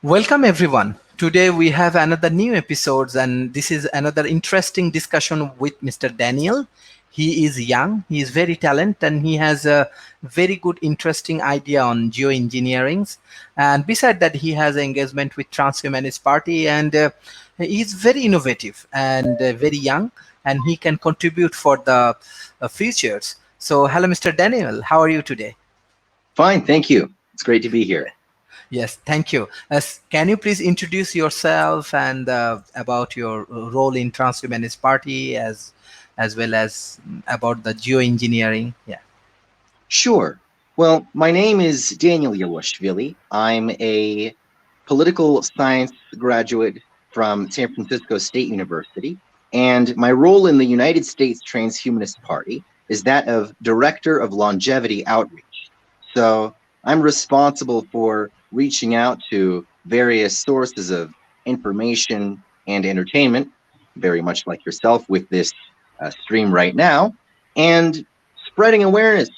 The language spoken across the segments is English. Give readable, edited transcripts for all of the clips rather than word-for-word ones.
Welcome everyone. Today we have another new episodes and this is another interesting discussion with Mr. Daniel. He is young, he is very talented and he has a very good interesting idea on geoengineering. And beside that he has engagement with Transhumanist Party and he is very innovative and very young and he can contribute for the futures. So hello Mr. Daniel, how are you today? Fine, thank you. It's great to be here. Yes, thank you. Can you please introduce yourself and about your role in Transhumanist Party as well as about the geoengineering? Yeah. Sure. Well, my name is Daniel Yeluashvili. I'm a political science graduate from San Francisco State University, and my role in the United States Transhumanist Party is that of Director of Longevity Outreach. So I'm responsible for reaching out to various sources of information and entertainment, very much like yourself with this stream right now, and spreading awareness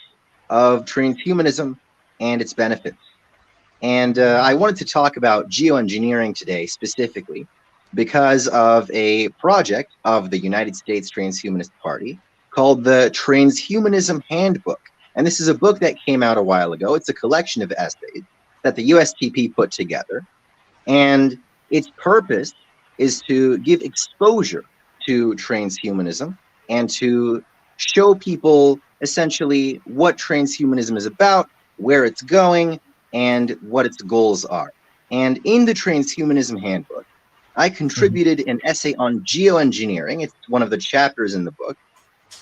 of transhumanism and its benefits. And I wanted to talk about geoengineering today specifically because of a project of the United States Transhumanist Party called the Transhumanism Handbook. And this is a book that came out a while ago. It's a collection of essays that the USTP put together. And its purpose is to give exposure to transhumanism and to show people essentially what transhumanism is about, where it's going, and what its goals are. And in the Transhumanism Handbook, I contributed an essay on geoengineering. It's one of the chapters in the book.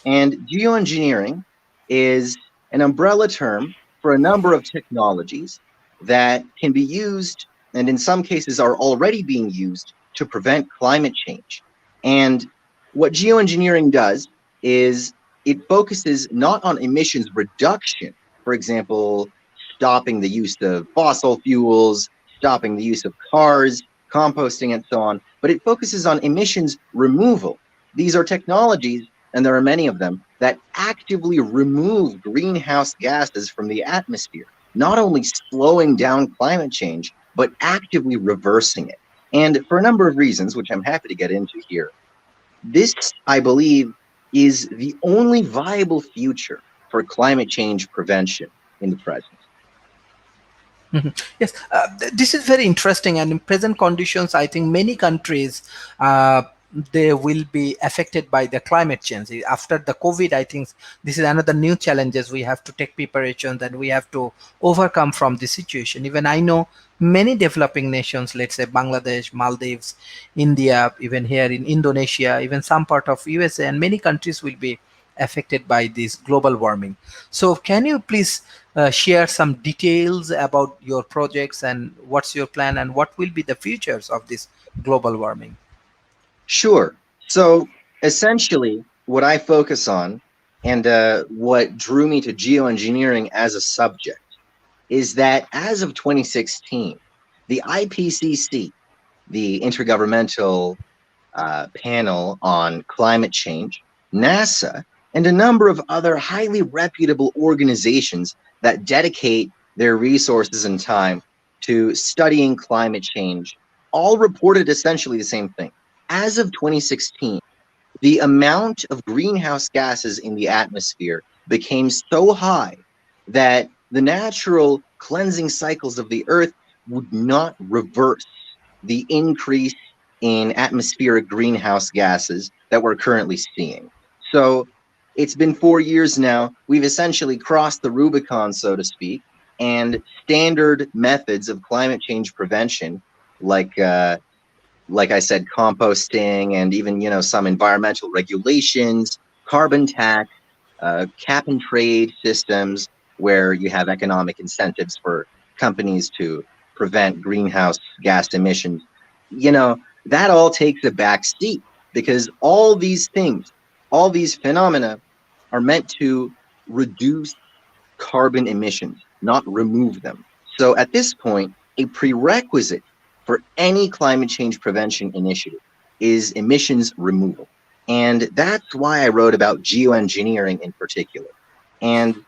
And geoengineering is an umbrella term for a number of technologies that can be used, and in some cases are already being used, to prevent climate change. And what geoengineering does is it focuses not on emissions reduction, for example, stopping the use of fossil fuels, stopping the use of cars, composting, and so on, but it focuses on emissions removal. These are technologies, and there are many of them, that actively remove greenhouse gases from the atmosphere, not only slowing down climate change, but actively reversing it. And for a number of reasons, which I'm happy to get into here, this, I believe, is the only viable future for climate change prevention in the present. Yes, this is very interesting. And in present conditions, I think many countries they will be affected by the climate change. After the COVID, I think this is another new challenges we have to take preparations and we have to overcome from this situation. Even I know many developing nations, let's say Bangladesh, Maldives, India, even here in Indonesia, even some part of USA, and many countries will be affected by this global warming. So can you please share some details about your projects and what's your plan and what will be the futures of this global warming? Sure. So essentially, what I focus on and what drew me to geoengineering as a subject is that as of 2016, the IPCC, the Intergovernmental Panel on Climate Change, NASA, and a number of other highly reputable organizations that dedicate their resources and time to studying climate change all reported essentially the same thing. As of 2016, the amount of greenhouse gases in the atmosphere became so high that the natural cleansing cycles of the Earth would not reverse the increase in atmospheric greenhouse gases that we're currently seeing. So it's been 4 years now. We've essentially crossed the Rubicon, so to speak, and standard methods of climate change prevention, like I said, composting, and even some environmental regulations, carbon tax, cap and trade systems, where you have economic incentives for companies to prevent greenhouse gas emissions. That all takes a back seat because all these things, all these phenomena are meant to reduce carbon emissions, not remove them. So at this point, a prerequisite for any climate change prevention initiative is emissions removal. And that's why I wrote about geoengineering in particular. And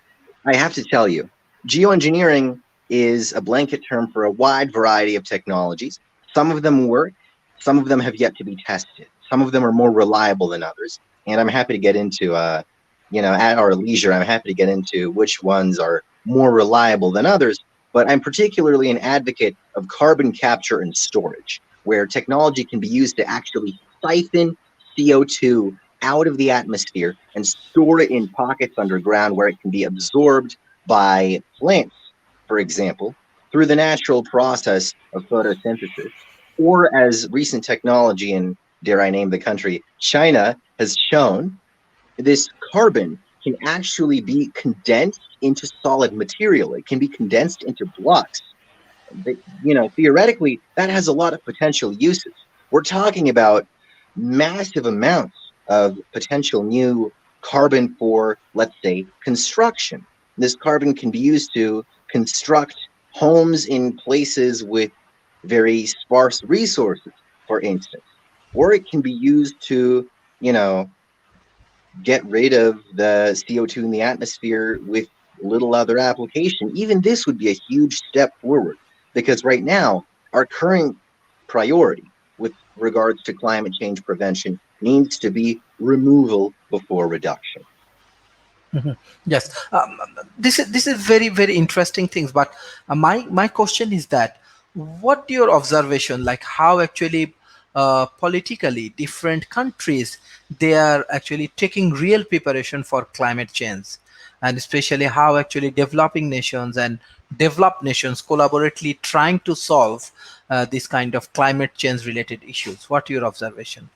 I have to tell you, geoengineering is a blanket term for a wide variety of technologies. Some of them work, some of them have yet to be tested. Some of them are more reliable than others. And I'm happy to get into, at our leisure, I'm happy to get into which ones are more reliable than others. But I'm particularly an advocate of carbon capture and storage, where technology can be used to actually siphon CO2 out of the atmosphere and store it in pockets underground where it can be absorbed by plants, for example, through the natural process of photosynthesis, or as recent technology in, dare I name the country, China has shown, this carbon can actually be condensed into solid material. It can be condensed into blocks. Theoretically, that has a lot of potential uses. We're talking about massive amounts of potential new carbon for, let's say, construction. This carbon can be used to construct homes in places with very sparse resources, for instance, or it can be used to, get rid of the CO2 in the atmosphere with little other application. Even this would be a huge step forward, because right now, our current priority with regards to climate change prevention needs to be removal before reduction. Yes, this is very very interesting things. But my question is that, what your observation, like how actually politically different countries, they are actually taking real preparation for climate change, and especially how actually developing nations and developed nations collaboratively trying to solve this kind of climate change related issues. What your observation?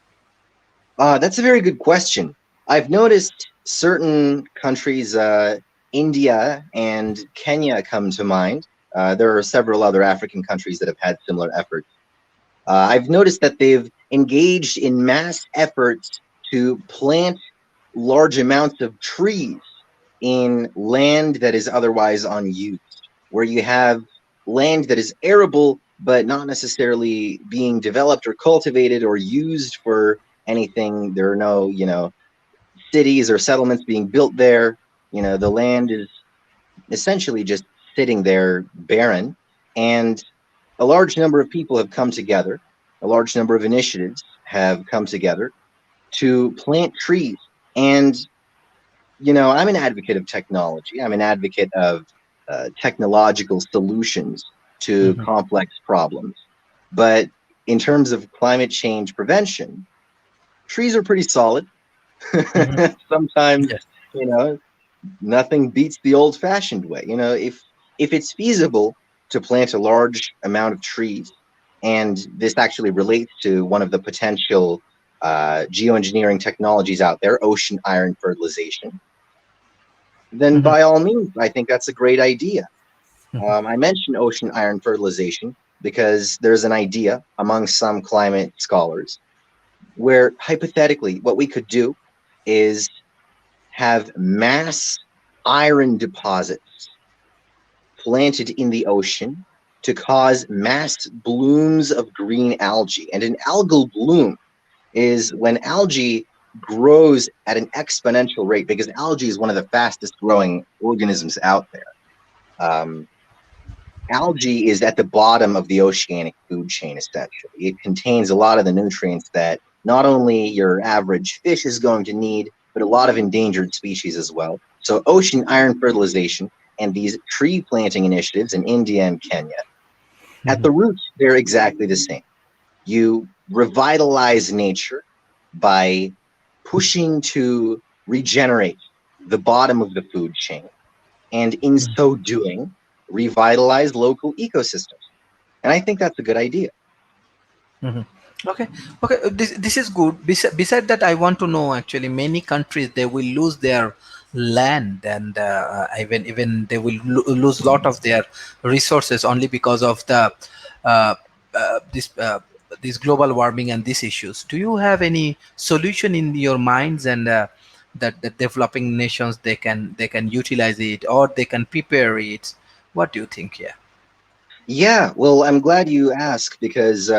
That's a very good question. I've noticed certain countries, India and Kenya come to mind. There are several other African countries that have had similar efforts. I've noticed that they've engaged in mass efforts to plant large amounts of trees in land that is otherwise unused, where you have land that is arable but not necessarily being developed or cultivated or used for anything. There are no, cities or settlements being built there. The land is essentially just sitting there barren. And a large number of people have come together, a large number of initiatives have come together to plant trees. And, I'm an advocate of technology. I'm an advocate of technological solutions to Mhm. complex problems. But in terms of climate change prevention, trees are pretty solid. Mhm. Sometimes, Yes. you know, nothing beats the old-fashioned way. If it's feasible to plant a large amount of trees, and this actually relates to one of the potential geoengineering technologies out there, ocean iron fertilization, then Mhm. by all means, I think that's a great idea. Mhm. I mentioned ocean iron fertilization because there's an idea among some climate scholars where hypothetically what we could do is have mass iron deposits planted in the ocean to cause mass blooms of green algae. And an algal bloom is when algae grows at an exponential rate, because algae is one of the fastest growing organisms out there. Um, Algae is at the bottom of the oceanic food chain, essentially. It contains a lot of the nutrients that not only your average fish is going to need, but a lot of endangered species as well. So ocean iron fertilization and these tree planting initiatives in India and Kenya, at Mhm. the root, they're exactly the same. You revitalize nature by pushing to regenerate the bottom of the food chain, and in so doing, revitalize local ecosystems. And I think that's a good idea. Mhm. Okay, okay. This is good. Beside that, I want to know actually many countries they will lose their land, and even they will lose lot of their resources only because of the uh, this this global warming and these issues. Do you have any solution in your minds, and that the developing nations they can utilize it or they can prepare it? What do you think? Yeah. Yeah, well, I'm glad you asked because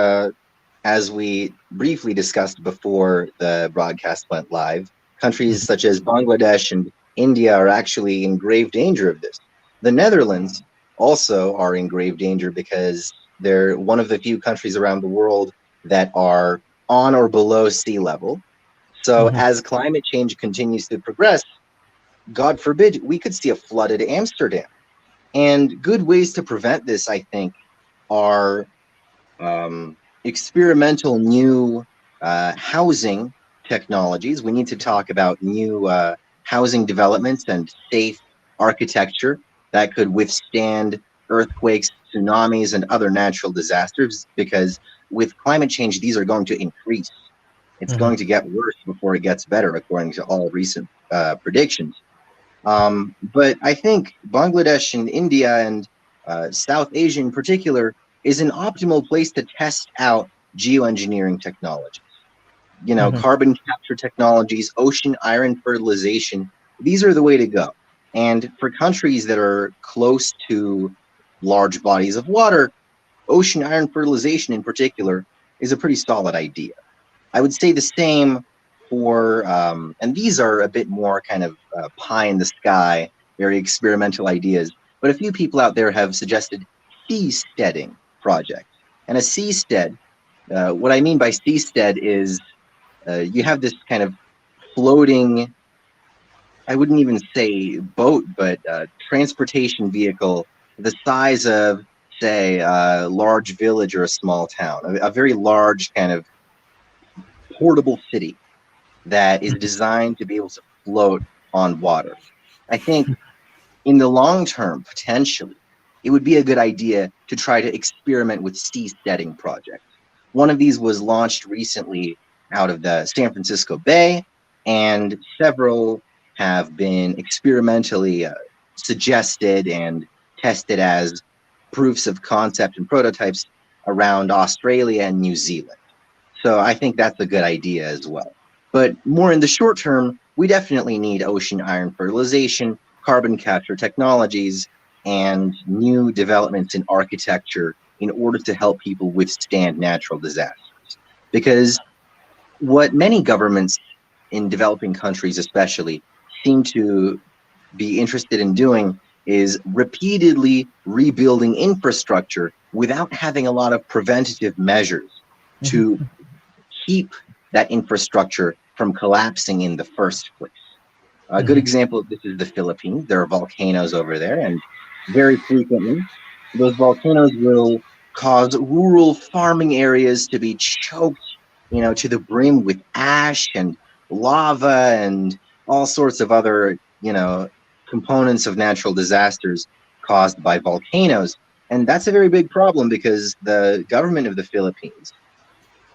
as we briefly discussed before the broadcast went live, countries such as Bangladesh and India are actually in grave danger of this. The Netherlands also are in grave danger because they're one of the few countries around the world that are on or below sea level. So Mhm. as climate change continues to progress, God forbid, we could see a flooded Amsterdam. And good ways to prevent this, I think, are experimental new housing technologies. We need to talk about new housing developments and safe architecture that could withstand earthquakes, tsunamis, and other natural disasters, because with climate change, these are going to increase. It's Mhm. going to get worse before it gets better, according to all recent predictions. But I think Bangladesh and India and South Asia in particular is an optimal place to test out geoengineering technologies. You know, Mhm. carbon capture technologies, ocean iron fertilization, these are the way to go. And for countries that are close to large bodies of water, ocean iron fertilization in particular is a pretty solid idea. I would say the same for, and these are a bit more kind of pie in the sky, very experimental ideas. But a few people out there have suggested seasteading projects. And a seastead, what I mean by seastead is you have this kind of floating, I wouldn't even say boat, but transportation vehicle the size of, say, a large village or a small town, a very large kind of portable city that is designed to be able to float on water. I think in the long term, potentially, it would be a good idea to try to experiment with seasteading projects. One of these was launched recently out of the San Francisco Bay, and several have been experimentally suggested and tested as proofs of concept and prototypes around Australia and New Zealand. So I think that's a good idea as well. But more in the short term, we definitely need ocean iron fertilization, carbon capture technologies, and new developments in architecture in order to help people withstand natural disasters. Because what many governments in developing countries, especially, seem to be interested in doing is repeatedly rebuilding infrastructure without having a lot of preventative measures to Mhm. keep that infrastructure from collapsing in the first place. A good Mhm. example of this is the Philippines. There are volcanoes over there, and very frequently, those volcanoes will cause rural farming areas to be choked, to the brim with ash and lava and all sorts of other, components of natural disasters caused by volcanoes. And that's a very big problem because the government of the Philippines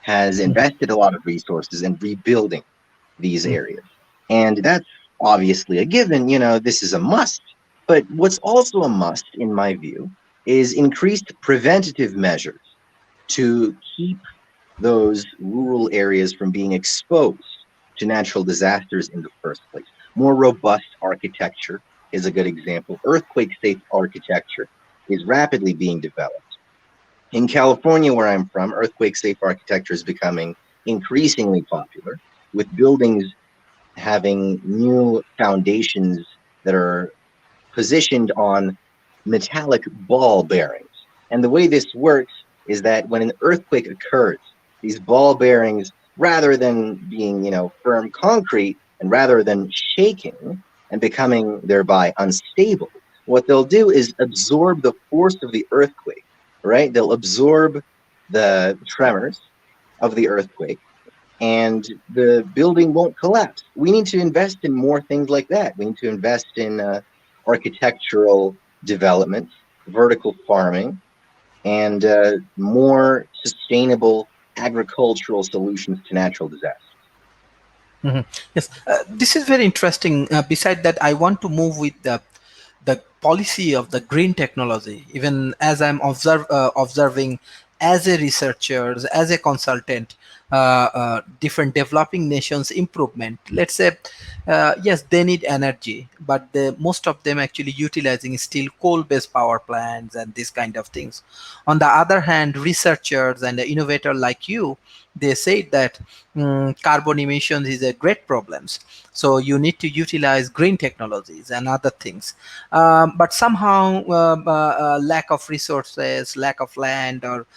has invested a lot of resources in rebuilding these Mhm. areas. And that's obviously a given, this is a must. But what's also a must, in my view, is increased preventative measures to keep those rural areas from being exposed to natural disasters in the first place. More robust architecture is a good example. Earthquake safe architecture is rapidly being developed. In California, where I'm from, earthquake safe architecture is becoming increasingly popular, with buildings having new foundations that are positioned on metallic ball bearings. And the way this works is that when an earthquake occurs, these ball bearings, rather than being, firm concrete and rather than shaking and becoming thereby unstable, what they'll do is absorb the force of the earthquake, right? They'll absorb the tremors of the earthquake and the building won't collapse. We need to invest in more things like that. We need to invest in architectural development, vertical farming, and more sustainable agricultural solutions to natural disasters. Mhm. Yes, this is very interesting. Beside that, I want to move with the policy of the green technology. Even as I'm observing as a researcher, as a consultant, different developing nations improvement. Let's say, yes, they need energy, but most of them actually utilizing still coal-based power plants and these kind of things. On the other hand, researchers and the innovator like you, they say that carbon emissions is a great problem, so you need to utilize green technologies and other things. But somehow lack of resources, lack of land, or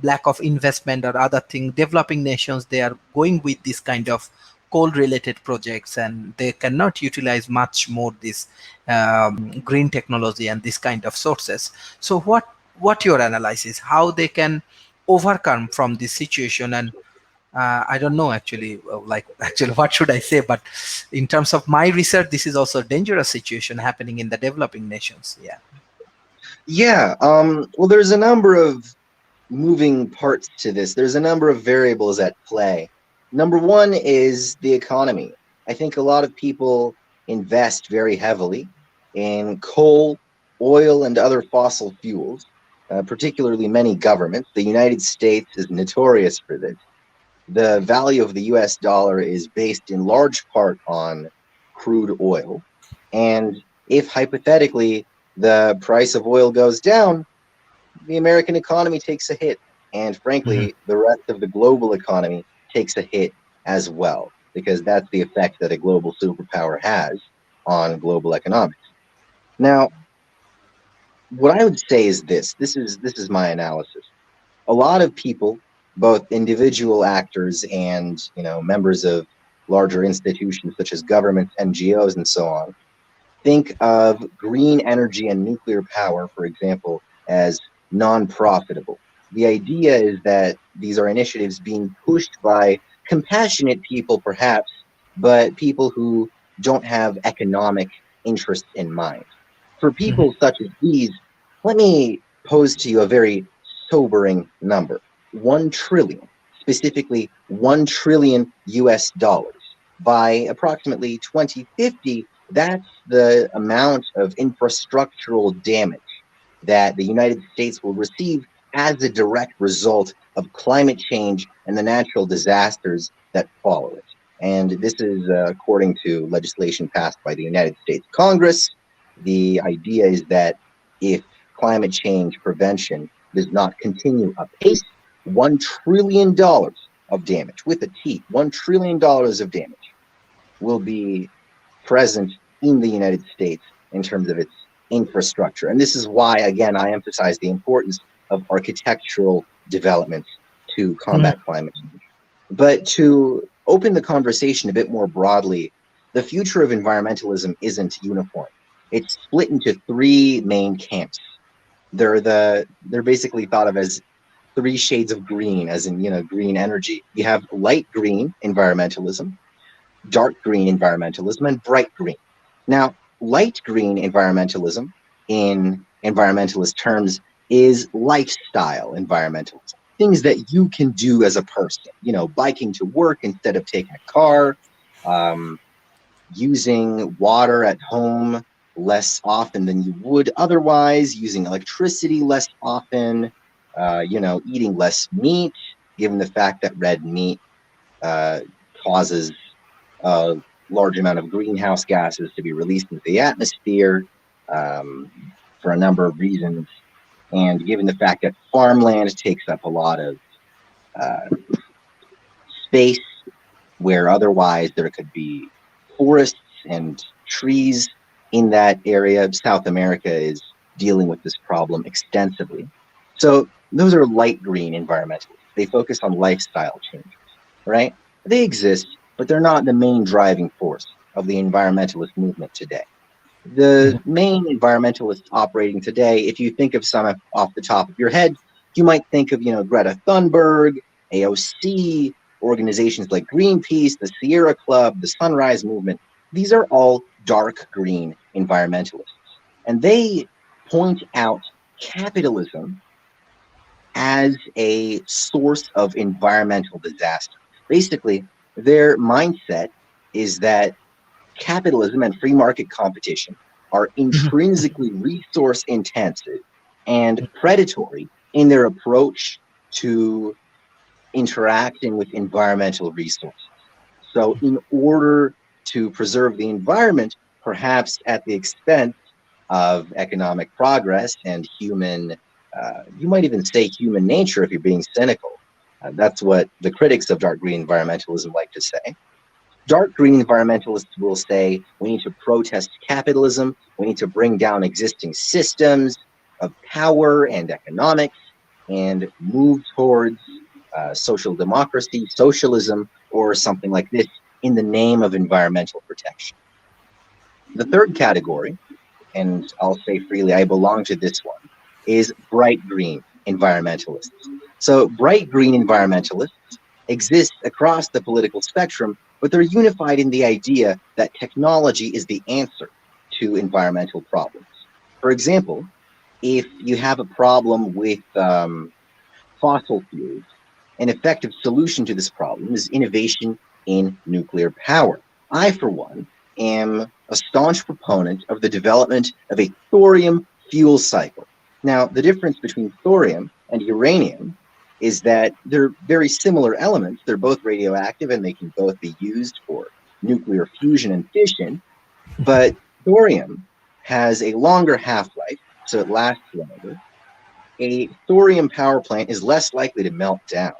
lack of investment or other thing, developing nations, they are going with this kind of coal related projects, and they cannot utilize much more this green technology and this kind of sources. So what your analysis, how they can overcome from this situation? And I don't know actually, like actually what should I say, but in terms of my research, this is also a dangerous situation happening in the developing nations. Yeah. Yeah. Well, there's a number of moving parts to this. There's a number of variables at play. Number one is the economy. I think a lot of people invest very heavily in coal, oil, and other fossil fuels, particularly many governments. The United States is notorious for this. The value of the US dollar is based in large part on crude oil. And if hypothetically the price of oil goes down, the American economy takes a hit. And Mhm. frankly, the rest of the global economy takes a hit as well, because that's the effect that a global superpower has on global economics. Now, what I would say is this is my analysis. A lot of people, both individual actors and members of larger institutions such as governments, NGOs, and so on, think of green energy and nuclear power, for example, as non-profitable. The idea is that these are initiatives being pushed by compassionate people, perhaps, but people who don't have economic interests in mind. For Mhm. people such as these, let me pose to you a very sobering number: 1 trillion, specifically 1 trillion US dollars. By approximately 2050, that's the amount of infrastructural damage that the United States will receive as a direct result of climate change and the natural disasters that follow it. And this is according to legislation passed by the United States Congress. The idea is that if climate change prevention does not continue apace, $1 trillion of damage, with a T, $1 trillion of damage will be present in the United States in terms of its infrastructure. And this is why, again, I emphasize the importance of architectural developments to Mhm. combat climate change. But to open the conversation a bit more broadly, the future of environmentalism isn't uniform. It's split into three main camps. They're basically thought of as three shades of green, as in green energy. You have light green environmentalism, dark green environmentalism, and bright green. Now, light green environmentalism, in environmentalist terms, is lifestyle environmentalism. Things that you can do as a person, biking to work instead of taking a car, um, using water at home less often than you would otherwise, using electricity less often, eating less meat, given the fact that red meat uh, causes a large amount of greenhouse gases to be released into the atmosphere um, for a number of reasons. And given the fact that farmland takes up a lot of uh, space where otherwise there could be forests and trees in that area, South America is dealing with this problem extensively. So those are light green environmentalists. They focus on lifestyle changes, right? They exist, but they're not the main driving force of the environmentalist movement today. The Mhm. main environmentalists operating today, if you think of some off the top of your head, you might think of, Greta Thunberg, AOC, organizations like Greenpeace, the Sierra Club, the Sunrise Movement. These are all dark green environmentalists. And they point out capitalism as a source of environmental disaster. Basically, their mindset is that capitalism and free market competition are Mhm. intrinsically resource intensive and predatory in their approach to interacting with environmental resources. So, in order to preserve the environment, perhaps at the expense of economic progress and human, you might even say human nature if you're being cynical. That's what the critics of dark green environmentalism like to say. Dark green environmentalists will say we need to protest capitalism, we need to bring down existing systems of power and economics, and move towards social democracy, socialism, or something like this in the name of environmental protection. The third category, and I'll say freely I belong to this one, is bright green environmentalists. So, bright green environmentalists exist across the political spectrum, but they're unified in the idea that technology is the answer to environmental problems. For example, if you have a problem with fossil fuels, an effective solution to this problem is innovation in nuclear power. I, for one, am a staunch proponent of the development of a thorium fuel cycle. Now, the difference between thorium and uranium is that they're very similar elements. They're both radioactive and they can both be used for nuclear fusion and fission, but thorium has a longer half-life, so it lasts longer. A thorium power plant is less likely to melt down,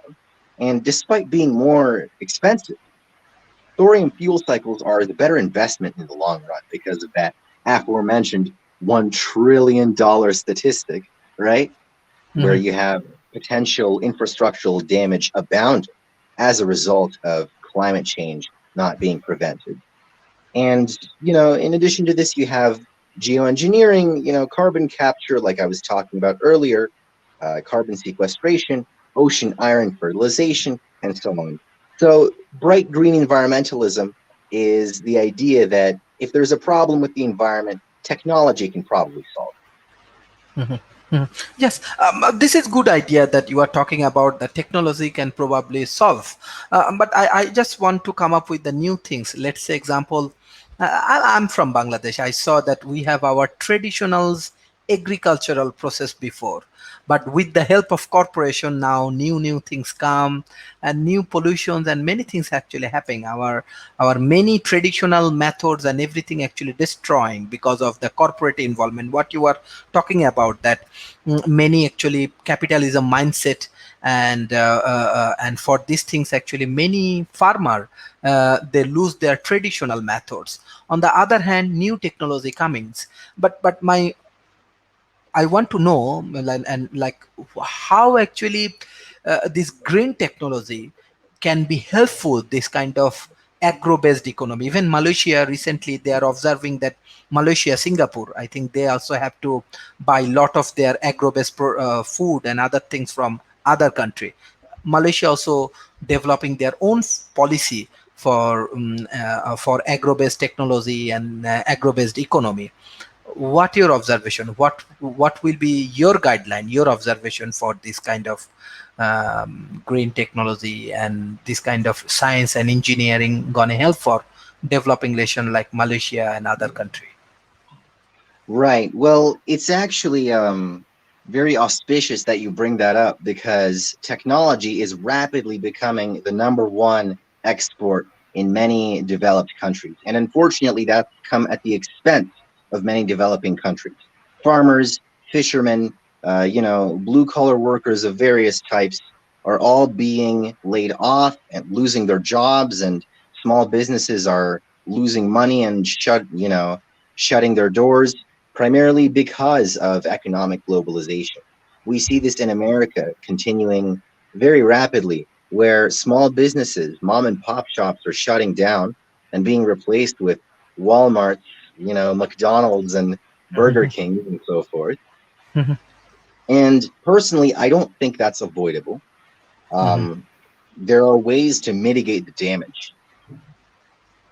and despite being more expensive, thorium fuel cycles are the better investment in the long run because of that aforementioned $1 trillion statistic, right? Where Mhm. you have potential infrastructural damage abounding as a result of climate change not being prevented. And, in addition to this, you have geoengineering, carbon capture, like I was talking about earlier, carbon sequestration, ocean iron fertilization, and so on. So, bright green environmentalism is the idea that if there's a problem with the environment, technology can probably solve Mhm. Mhm. Yes, this is good idea that you are talking about the technology can probably solve. But I just want to come up with the new things. Let's say example, I'm from Bangladesh. I saw that we have our traditional agricultural process before, but with the help of corporation now new things come, and new pollutions and many things actually happening. Our many traditional methods and everything actually destroying because of the corporate involvement, what you are talking about, that many actually capitalism mindset, and for these things actually many farmer, they lose their traditional methods. On the other hand, new technology comings, but my I want to know, and like how actually this green technology can be helpful. This kind of agro-based economy. Even Malaysia recently, they are observing that Malaysia, Singapore, I think they also have to buy a lot of their agro-based food and other things from other country. Malaysia also developing their own policy for agro-based technology and agro-based economy. What your observation, what will be your guideline, your observation for this kind of green technology and this kind of science and engineering gonna help for developing nation like Malaysia and other country? Right. Well, it's actually very auspicious that you bring that up because technology is rapidly becoming the number one export in many developed countries. And unfortunately, that's come at the expense of many developing countries. Farmers, fishermen, blue collar workers of various types are all being laid off and losing their jobs, and small businesses are losing money and shutting their doors primarily because of economic globalization. We see this in America continuing very rapidly, where small businesses, mom and pop shops are shutting down and being replaced with Walmarts, McDonald's and Burger Mhm. King and so forth. Mhm. And personally, I don't think that's avoidable. Mhm. Um, there are ways to mitigate the damage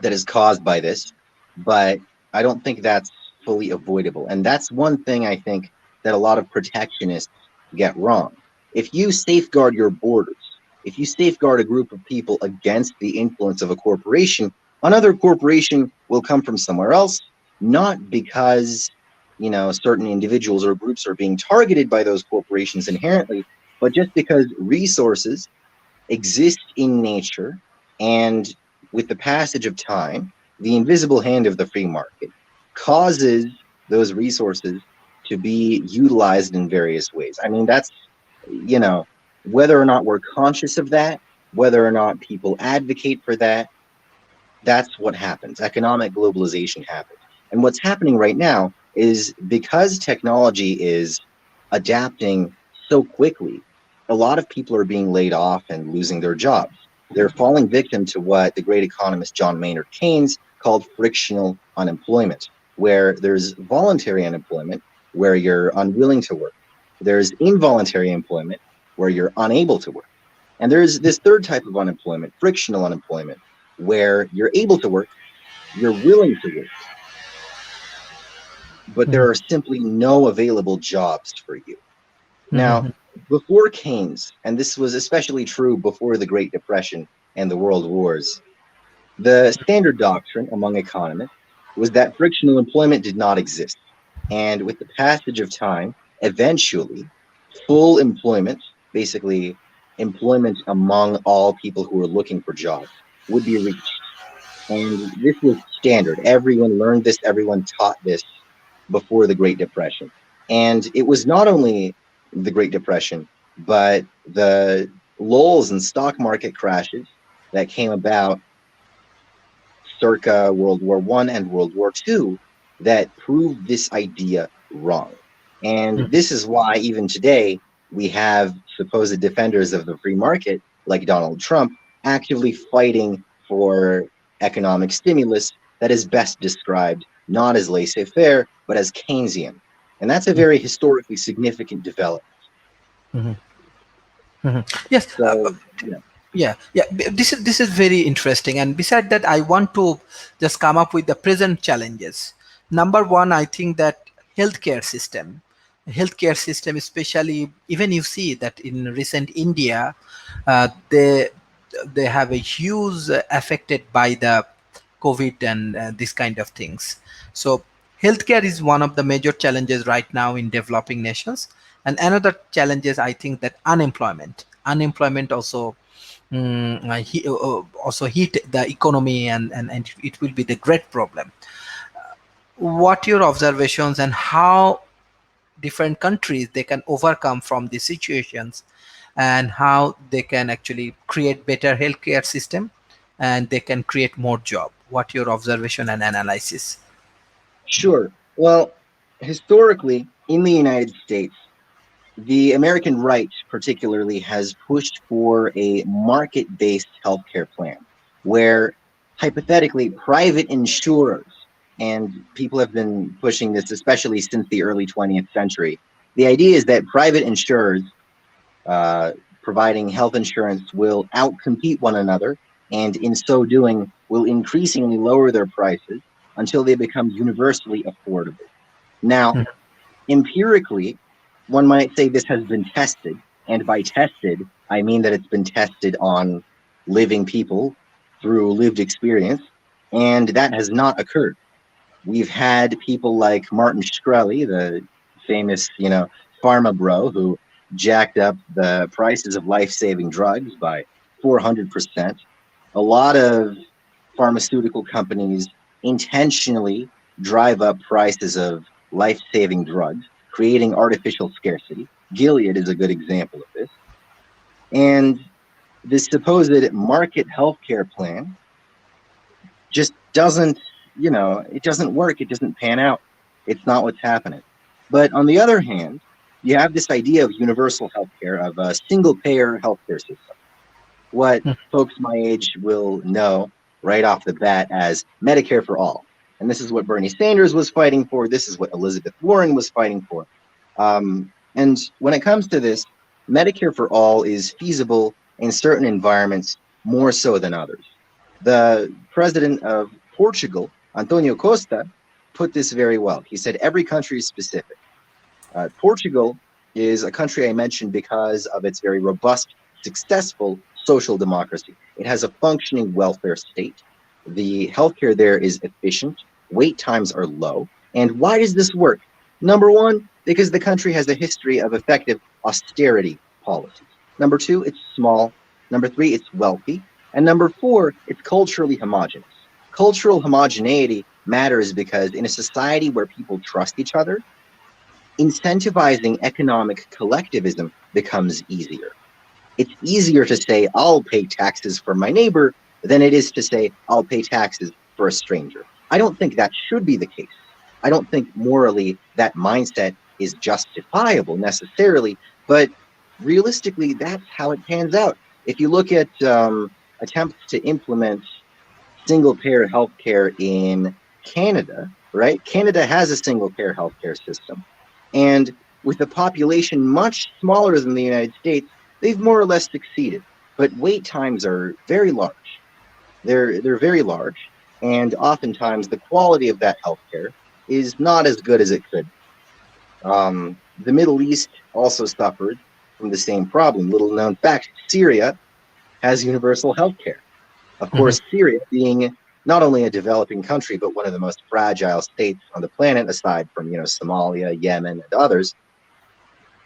that is caused by this, but I don't think that's fully avoidable. And that's one thing I think that a lot of protectionists get wrong. If you safeguard your borders, if you safeguard a group of people against the influence of a corporation, another corporation will come from somewhere else, not because certain individuals or groups are being targeted by those corporations inherently, but just because resources exist in nature, and with the passage of time, the invisible hand of the free market causes those resources to be utilized in various ways. I mean, that's, you know, whether or not we're conscious of that, whether or not people advocate for that, that's what happens. Economic globalization happens. And what's happening right now is because technology is adapting so quickly, a lot of people are being laid off and losing their jobs. They're falling victim to what the great economist John Maynard Keynes called frictional unemployment, where there's voluntary unemployment, where you're unwilling to work. There's involuntary employment, where you're unable to work. And there's this third type of unemployment, frictional unemployment, where you're able to work, you're willing to work, but there Mhm. are simply no available jobs for you. Now, Mhm. before Keynes, and this was especially true before the Great Depression and the World Wars, the standard doctrine among economists was that frictional employment did not exist. And with the passage of time, eventually, full employment, basically employment among all people who were looking for jobs, would be reached. And this was standard. Everyone learned this, everyone taught this before the Great Depression. And it was not only the Great Depression, but the lulls and stock market crashes that came about circa World War I and World War II that proved this idea wrong. And Mhm. this is why, even today, we have supposed defenders of the free market, like Donald Trump, actively fighting for economic stimulus that is best described not as laissez faire, but as Keynesian. And that's a very historically significant development. Mhm. Mhm. Yes. So, yeah, Yeah, yeah. This is very interesting. And beside that, I want to just come up with the present challenges. Number one, I think that healthcare system, especially, even you see that in recent India, they have a huge affected by the COVID and this kind of things. So healthcare is one of the major challenges right now in developing nations. And another challenge is, I think, that unemployment also also hit the economy, and it will be the great problem. What your observations and how different countries they can overcome from these situations, and how they can actually create better healthcare system, and they can create more job? What your observation and analysis? sure. Well, historically, in the United States, the American right, particularly, has pushed for a market based healthcare plan where hypothetically private insurers, and people have been pushing this especially since the early 20th century. The idea is that private insurers uh, providing health insurance will outcompete one another, and in so doing, will increasingly lower their prices until they become universally affordable. Now, empirically, one might say this has been tested. And by tested, I mean that it's been tested on living people through lived experience. And that has not occurred. We've had people like Martin Shkreli, the famous, pharma bro, who jacked up the prices of life-saving drugs by 400%. A lot of pharmaceutical companies intentionally drive up prices of life-saving drugs, creating artificial scarcity. Gilead is a good example of this. And this supposed market healthcare plan just doesn't, it doesn't work. It doesn't pan out. It's not what's happening. But on the other hand, you have this idea of universal healthcare, of a single payer healthcare system. What folks my age will know right off the bat as Medicare for all. And this is what Bernie Sanders was fighting for. This is what Elizabeth Warren was fighting for. And when it comes to this, Medicare for all is feasible in certain environments more so than others. The president of Portugal, Antonio Costa, put this very well. He said every country is specific. Portugal is a country I mentioned because of its very robust, successful social democracy. It has a functioning welfare state. The healthcare there is efficient. Wait times are low. And why does this work? Number one, because the country has a history of effective austerity policies. Number two, it's small. Number three, it's wealthy. And number four, it's culturally homogenous. Cultural homogeneity matters because in a society where people trust each other, incentivizing economic collectivism becomes easier. It's easier to say, I'll pay taxes for my neighbor than it is to say, I'll pay taxes for a stranger. I don't think that should be the case. I don't think morally that mindset is justifiable necessarily, but realistically, that's how it pans out. If you look at attempts to implement single payer healthcare in Canada, right? Canada has a single payer healthcare system. And with a population much smaller than the United States, they've more or less succeeded. But wait times are very large. They're very large. And oftentimes the quality of that healthcare is not as good as it could. The Middle East also suffered from the same problem. Little known fact, Syria has universal healthcare. Of Mhm. course, Syria being not only a developing country, but one of the most fragile states on the planet, aside from, Somalia, Yemen, and others,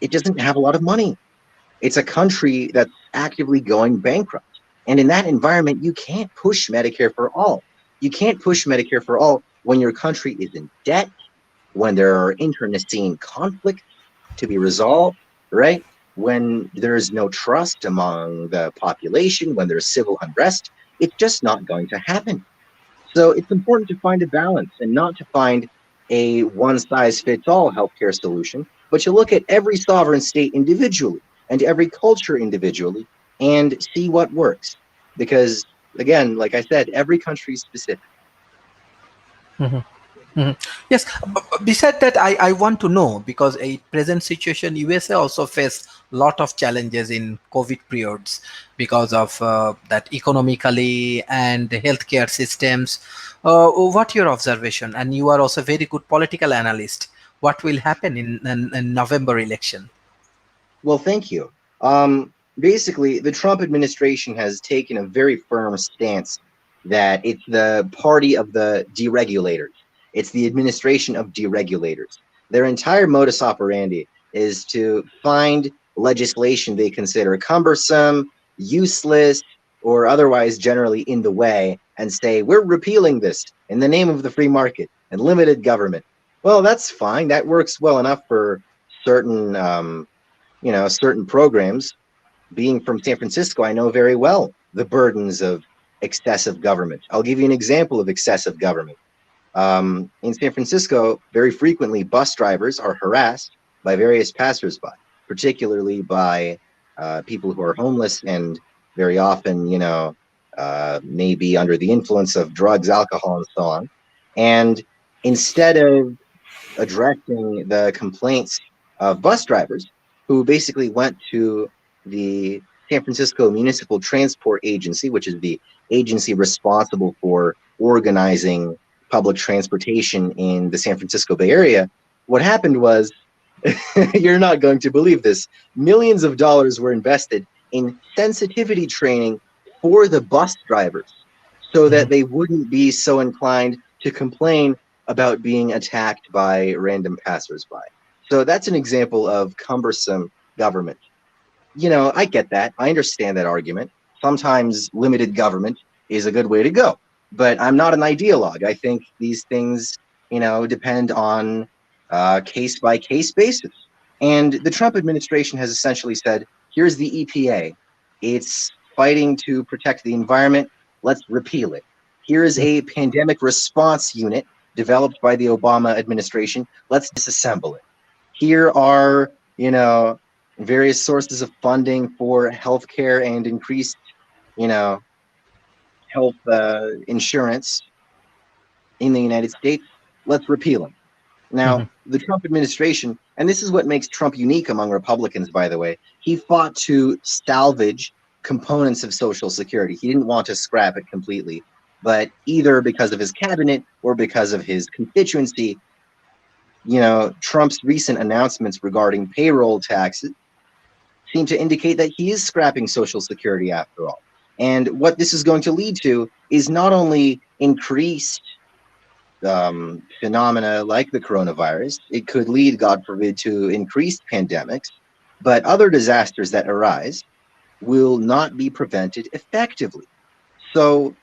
it doesn't have a lot of money. It's a country that's actively going bankrupt. And in that environment, you can't push Medicare for all. You can't push Medicare for all when your country is in debt, when there are internecine conflicts to be resolved, right? When there's no trust among the population, when there's civil unrest, it's just not going to happen. So it's important to find a balance and not to find a one size fits all healthcare solution, but to look at every sovereign state individually and every culture individually and see what works. Because, again, like I said, every country is specific. Mhm. Mhm. Yes. Beside that, I want to know because a present situation, USA also face lot of challenges in COVID periods because of that economically and the healthcare systems. What your observation? And you are also very good political analyst. What will happen in November election? Well, thank you. Basically, the Trump administration has taken a very firm stance that it's the party of the deregulators. It's the administration of deregulators. Their entire modus operandi is to find legislation they consider cumbersome, useless, or otherwise generally in the way and say, we're repealing this in the name of the free market and limited government. Well, that's fine. That works well enough for certain certain programs. Being from San Francisco, I know very well the burdens of excessive government. I'll give you an example of excessive government. In San Francisco, very frequently, bus drivers are harassed by various passersby, particularly by people who are homeless and very often, maybe under the influence of drugs, alcohol, and so on. And instead of addressing the complaints of bus drivers who basically went to the San Francisco Municipal Transport Agency, which is the agency responsible for organizing public transportation in the San Francisco Bay Area. What happened was, you're not going to believe this, millions of dollars were invested in sensitivity training for the bus drivers so that they wouldn't be so inclined to complain about being attacked by random passersby. So that's an example of cumbersome government. I get that. I understand that argument. Sometimes limited government is a good way to go, but I'm not an ideologue. I think these things, depend on case by case basis. And the Trump administration has essentially said, here's the EPA. It's fighting to protect the environment. Let's repeal it. Here's a pandemic response unit developed by the Obama administration. Let's disassemble it. Here are, various sources of funding for healthcare and increased, you know, health insurance in the United States. Let's repeal them. Now, Mhm. the Trump administration, and this is what makes Trump unique among Republicans, by the way, he fought to salvage components of Social Security. He didn't want to scrap it completely, but either because of his cabinet or because of his constituency, Trump's recent announcements regarding payroll taxes seem to indicate that he is scrapping Social Security after all. And what this is going to lead to is not only increased phenomena like the coronavirus, it could lead, God forbid, to increased pandemics, but other disasters that arise. will not be prevented effectively. So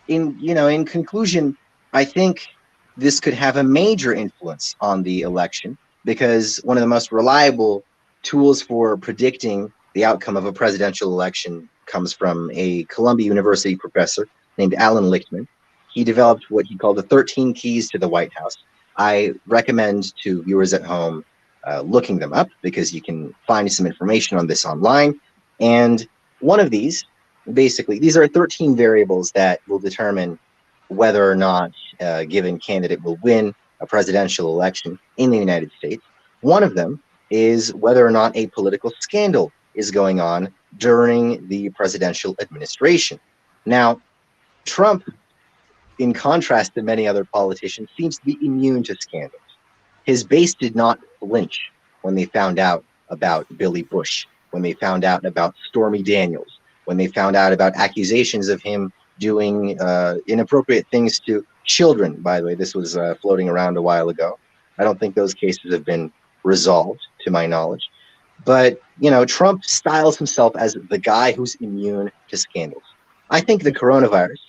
in conclusion, I think this could have a major influence on the election, because one of the most reliable tools for predicting the outcome of a presidential election comes from a Columbia University professor named Alan Lichtman. He developed what he called the 13 keys to the White House. I recommend to viewers at home looking them up, because you can find some information on this online. And one of these, basically, these are 13 variables that will determine whether or not a given candidate will win a presidential election in the United States. One of them is whether or not a political scandal is going on during the presidential administration. Now, Trump, in contrast to many other politicians, seems to be immune to scandals. His base did not flinch when they found out about Billy Bush, when they found out about Stormy Daniels, when they found out about accusations of him doing inappropriate things to children. By the way, this was floating around a while ago. I don't think those cases have been resolved, to my knowledge. But, Trump styles himself as the guy who's immune to scandals. I think the coronavirus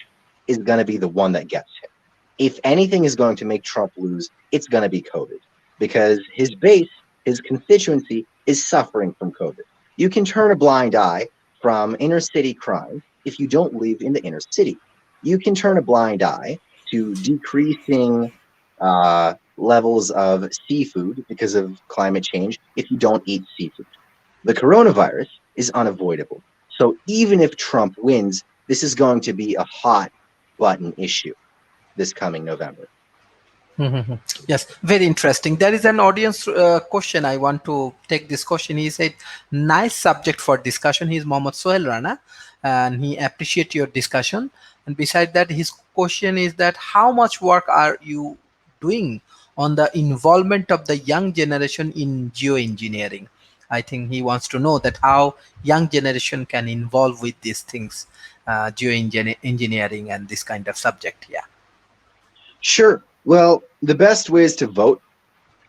is going to be the one that gets him. If anything is going to make Trump lose, it's going to be COVID, because his base, his constituency, is suffering from COVID. You can turn a blind eye from inner city crime if you don't live in the inner city. You can turn a blind eye to decreasing levels of seafood because of climate change if you don't eat seafood. The coronavirus is unavoidable. So even if Trump wins, this is going to be a hot button issue this coming November. Mhm. Yes, very interesting. There is an audience question. I want to take this question. He said, "Nice subject for discussion." He's Mohammad Sohel Rana, and he appreciate your discussion. And beside that, his question is that how much work are you doing on the involvement of the young generation in geoengineering? I think he wants to know that how young generation can involve with these things, geoengineering and this kind of subject. Yeah. Sure. Well, the best way is to vote.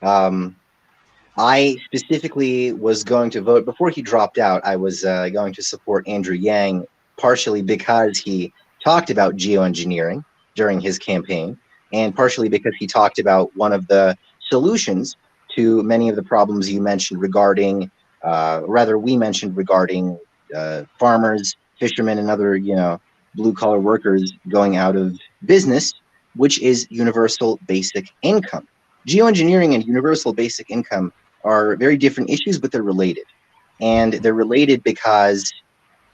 I specifically was going to vote before he dropped out. I was going to support Andrew Yang, partially because he talked about geoengineering during his campaign, and partially because he talked about one of the solutions to many of the problems you mentioned regarding, we mentioned regarding farmers, fishermen, and other, blue collar workers going out of business, which is universal basic income. Geoengineering and universal basic income are very different issues, but they're related. And they're related because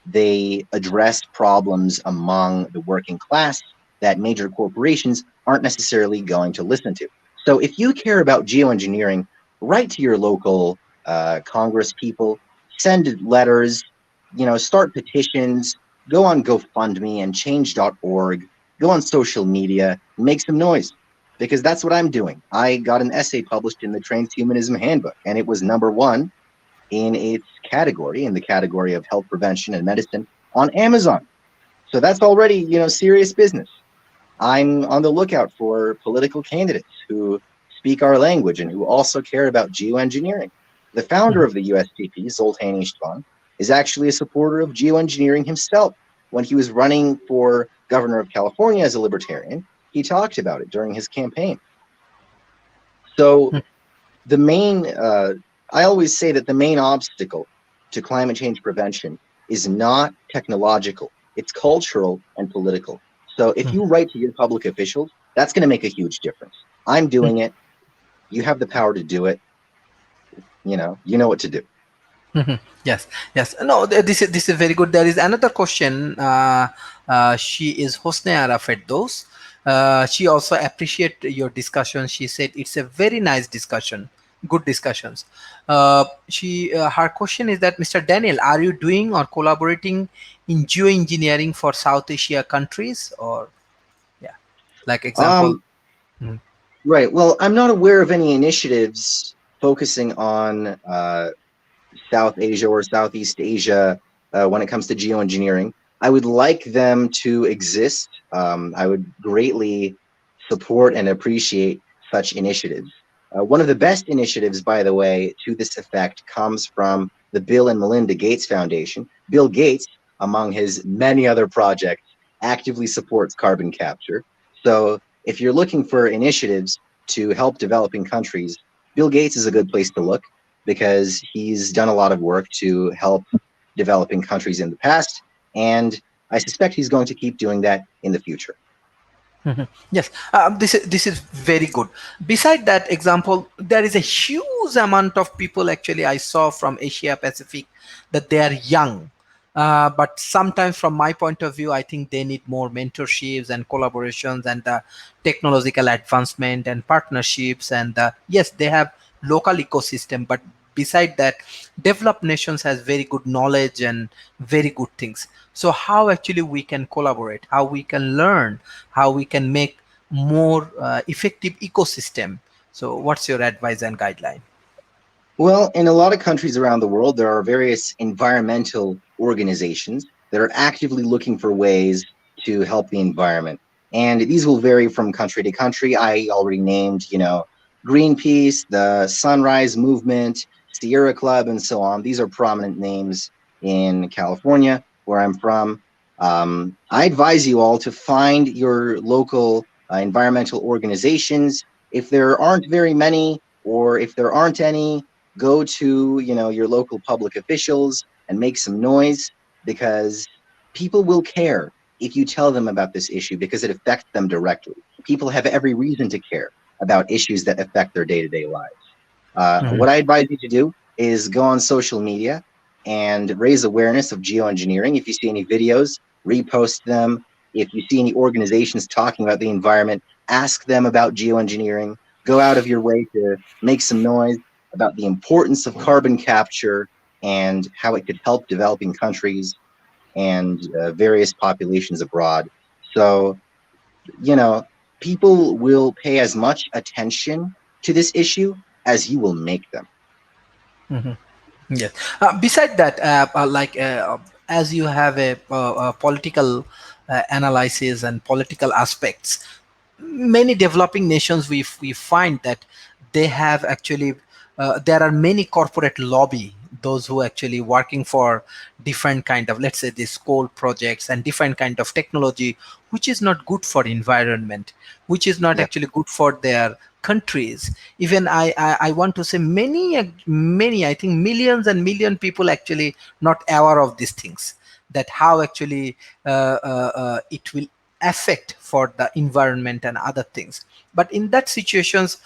they address problems among the working class that major corporations aren't necessarily going to listen to. So if you care about geoengineering, write to your local Congress people, send letters, start petitions, go on GoFundMe and change.org, go on social media, make some noise, because that's what I'm doing. I got an essay published in the Transhumanism Handbook, and it was #1 in its category, in the category of health prevention and medicine, on Amazon. So that's already, serious business. I'm on the lookout for political candidates who speak our language and who also care about geoengineering. The founder of the USDP, Zoltan Istvan, is actually a supporter of geoengineering himself. When he was running for governor of California as a libertarian, he talked about it during his campaign. So the main, I always say that the main obstacle to climate change prevention is not technological, it's cultural and political. So if you write to your public officials, that's going to make a huge difference. I'm doing it. You have the power to do it. You know what to do. Yes, yes. No, this is very good. There is another question. She is Hosne Ara Firdaus. She also appreciate your discussion. She said it's a very nice discussion, good discussions. She her question is that, Mr. Daniel, are you doing or collaborating in geoengineering for South Asia countries, or yeah, like example? Um, right. Well, I'm not aware of any initiatives focusing on South Asia or Southeast Asia when it comes to geoengineering. I would like them to exist. I would greatly support and appreciate such initiatives. One of the best initiatives, by the way, to this effect comes from the Bill and Melinda Gates Foundation. Bill Gates, among his many other projects, actively supports carbon capture. So if you're looking for initiatives to help developing countries, Bill Gates is a good place to look because he's done a lot of work to help developing countries in the past, and I suspect he's going to keep doing that in the future. Mhm. Yes, this is very good. Beside that example, there is a huge amount of people actually I saw from Asia Pacific that they are young, but sometimes from my point of view, I think they need more mentorships and collaborations and technological advancement and partnerships. And yes, they have local ecosystem, but beside that, developed nations has very good knowledge and very good things. So how actually we can collaborate, how we can learn, how we can make more effective ecosystem. So what's your advice and guideline? Well, in a lot of countries around the world, there are various environmental organizations that are actively looking for ways to help the environment. And these will vary from country to country. I already named, Greenpeace, the Sunrise Movement, Sierra Club, and so on. These are prominent names in California, where I'm from. I advise you all to find your local environmental organizations. If there aren't very many, or if there aren't any, go to your local public officials and make some noise, because people will care if you tell them about this issue, because it affects them directly. People have every reason to care about issues that affect their day-to-day lives. Mhm. What I advise you to do is go on social media and raise awareness of geoengineering. If you see any videos, repost them. If you see any organizations talking about the environment, ask them about geoengineering. Go out of your way to make some noise about the importance of carbon capture and how it could help developing countries and various populations abroad. So, you know, people will pay as much attention to this issue as you will make them. Mhm. Yes. Beside that, as you have a political analysis and political aspects, many developing nations we find that they have actually there are many corporate lobby, those who actually working for different kind of, let's say, these coal projects and different kind of technology, which is not good for environment, which is not Yeah. actually good for their countries. Even I want to say many, I think millions and million people actually not aware of these things, that how actually it will affect for the environment and other things. But in that situations,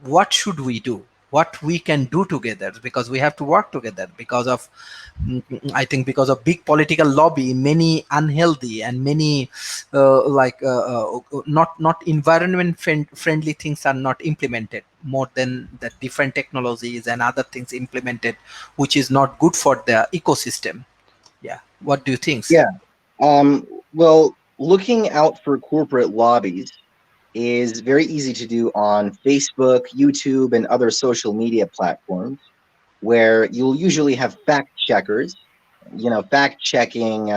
what should we do, what we can do together, because we have to work together because of I think because of big political lobby, many unhealthy and many not environment friendly things are not implemented, more than the different technologies and other things implemented, which is not good for the ecosystem. Yeah, what do you think? Yeah. Well, looking out for corporate lobbies is very easy to do on Facebook, YouTube, and other social media platforms, where you'll usually have fact checkers, fact checking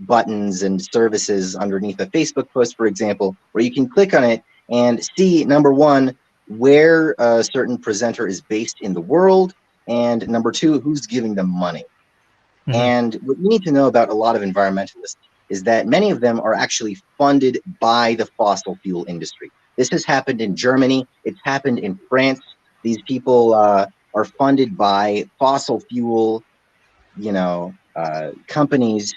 buttons and services underneath a Facebook post, for example, where you can click on it and see, number one, where a certain presenter is based in the world, and number two, who's giving them money. Mhm. And what you need to know about a lot of environmentalists is that many of them are actually funded by the fossil fuel industry. This has happened in Germany. It's happened in France. These people are funded by fossil fuel, companies,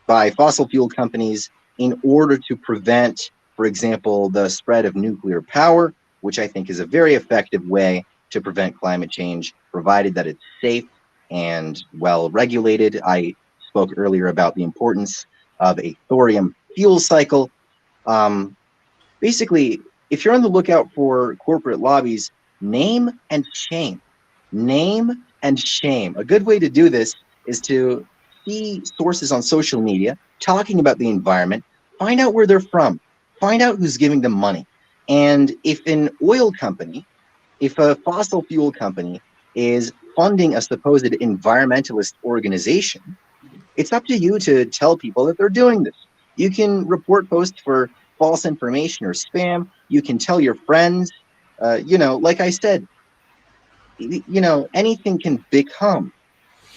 by fossil fuel companies in order to prevent, for example, the spread of nuclear power, which I think is a very effective way to prevent climate change, provided that it's safe and well regulated. I spoke earlier about the importance of a thorium fuel cycle. Um, Basically, if you're on the lookout for corporate lobbies, name and shame. Name and shame. A good way to do this is to see sources on social media talking about the environment, find out where they're from, find out who's giving them money. And if an oil company, if a fossil fuel company is funding a supposed environmentalist organization, it's up to you to tell people that they're doing this. You can report posts for false information or spam. You can tell your friends. Like I said, anything can become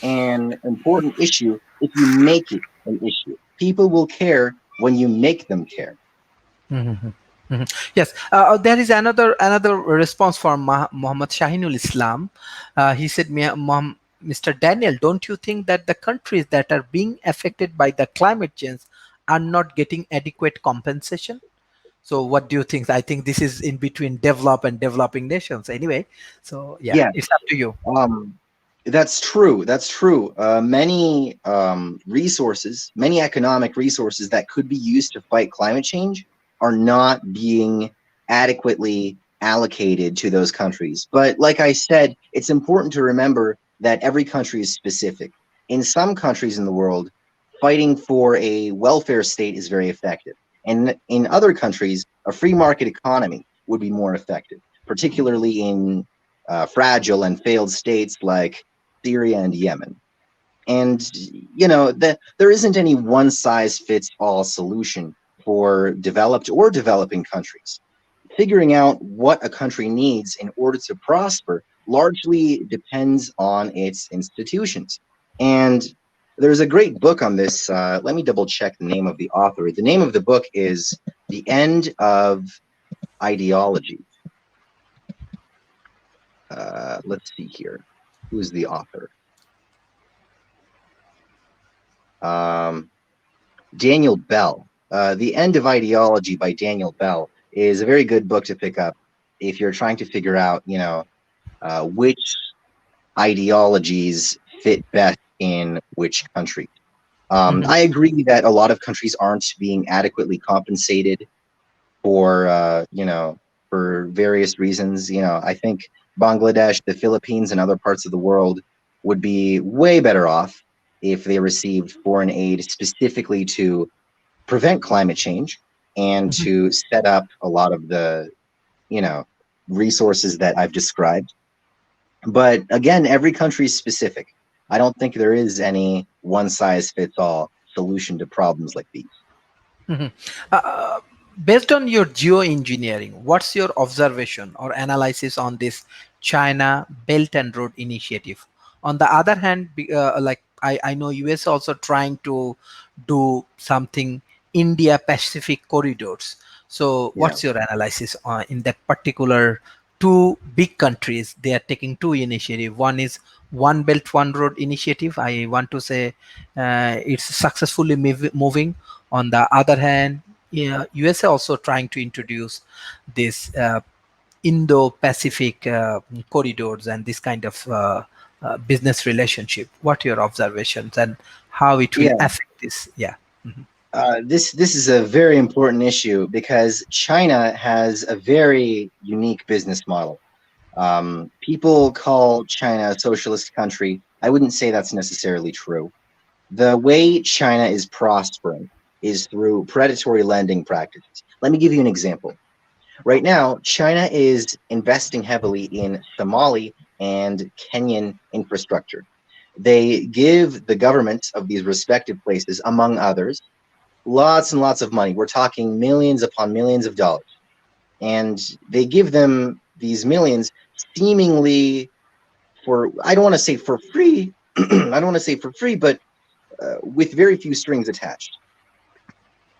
an important issue if you make it an issue. People will care when you make them care. Mhm. Mhm. Yes, there is another response from Muhammad Shahinul Islam. He said, Mr. Daniel, don't you think that the countries that are being affected by the climate change are not getting adequate compensation? So, what do you think? I think this is in between developed and developing nations. Anyway, so yeah, Yeah, it's up to you. um, that's true. That's true. Many resources, many economic resources that could be used to fight climate change are not being adequately allocated to those countries. But like I said, it's important to remember that every country is specific. In some countries in the world, fighting for a welfare state is very effective. And in other countries, a free market economy would be more effective, particularly in fragile and failed states like Syria and Yemen. And there isn't any one size fits all solution for developed or developing countries. Figuring out what a country needs in order to prosper largely depends on its institutions. And there's a great book on this. Let me double check the name of the author. The name of the book is The End of Ideology. Let's see here. Who's the author? Um, Daniel Bell. The End of Ideology by Daniel Bell is a very good book to pick up if you're trying to figure out, which ideologies fit best in which country. Mhm. I agree that a lot of countries aren't being adequately compensated for, for various reasons. I think Bangladesh, the Philippines, and other parts of the world would be way better off if they received foreign aid specifically to prevent climate change and Mhm. to set up a lot of the, you know, resources that I've described. But again, every country is specific. I don't think there is any one size fits all solution to problems like these. Mhm. Uh, Based on your geoengineering, what's your observation or analysis on this China Belt and Road Initiative? On the other hand, like I know US also trying to do something India Pacific corridors. So, Yeah. what's your analysis in that particular two big countries? They are taking two initiative. One is One Belt One Road Initiative. I want to say it's successfully moving. On the other hand, yeah, USA also trying to introduce this Indo-Pacific corridors and this kind of business relationship. What are your observations and how it will Yeah. affect this? Yeah. Mhm. This is a very important issue because China has a very unique business model. People call China a socialist country. I wouldn't say that's necessarily true. The way China is prospering is through predatory lending practices. Let me give you an example. Right now, China is investing heavily in Somali and Kenyan infrastructure. They give the governments of these respective places, among others, lots and lots of money. We're talking millions upon millions of dollars. And they give them these millions seemingly for, I don't want to say for free, I don't want to say for free, but with very few strings attached.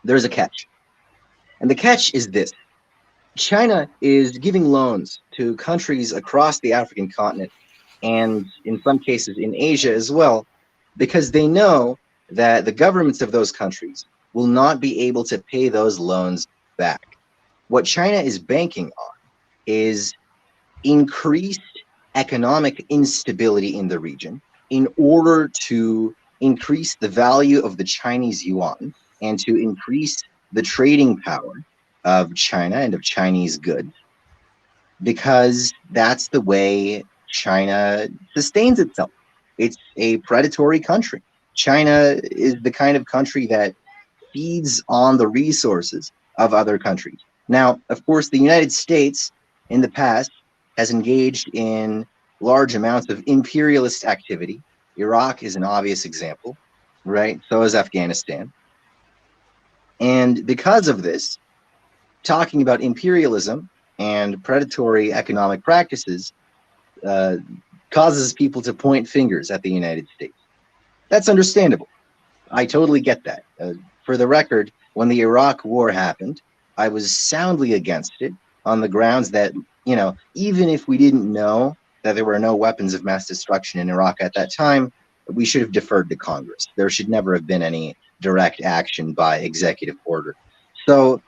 There's a catch. And the catch is this: China is giving loans to countries across the African continent and in some cases in Asia as well, because they know that the governments of those countries will not be able to pay those loans back. What China is banking on is increased economic instability in the region in order to increase the value of the Chinese yuan and to increase the trading power of China and of Chinese goods, because that's the way China sustains itself. It's a predatory country. China is the kind of country that feeds on the resources of other countries. Now, of course, the United States in the past has engaged in large amounts of imperialist activity. Iraq is an obvious example, right? So is Afghanistan. And because of this, talking about imperialism and predatory economic practices uh, causes people to point fingers at the United States. That's understandable. I totally get that. For the record, when the Iraq War happened, I was soundly against it on the grounds that, even if we didn't know that there were no weapons of mass destruction in Iraq at that time, we should have deferred to Congress. There should never have been any direct action by executive order. So,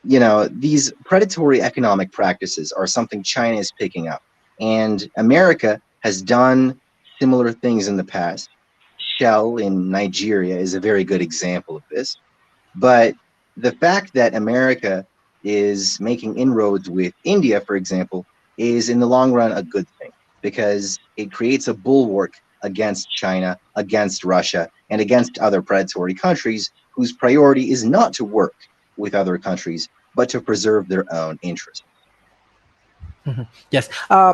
these predatory economic practices are something China is picking up. And America has done similar things in the past. Shell in Nigeria is a very good example of this. But the fact that America is making inroads with India, for example, is in the long run a good thing because it creates a bulwark against China, against Russia, and against other predatory countries whose priority is not to work with other countries, but to preserve their own interests. Mhm. Yes,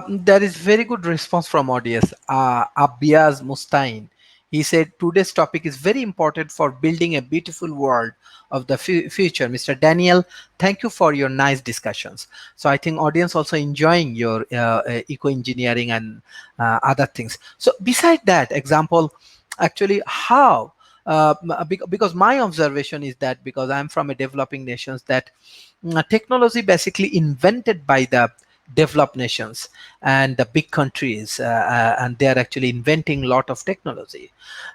there is very good response from audience. Abiaz Mustain, he said today's topic is very important for building a beautiful world of the future. Mr. Daniel, thank you for your nice discussions. So I think audience also enjoying your eco engineering and other things. So beside that example, actually how because my observation is that because I'm from a developing nations that technology basically invented by the developed nations and the big countries and they are actually inventing a lot of technology,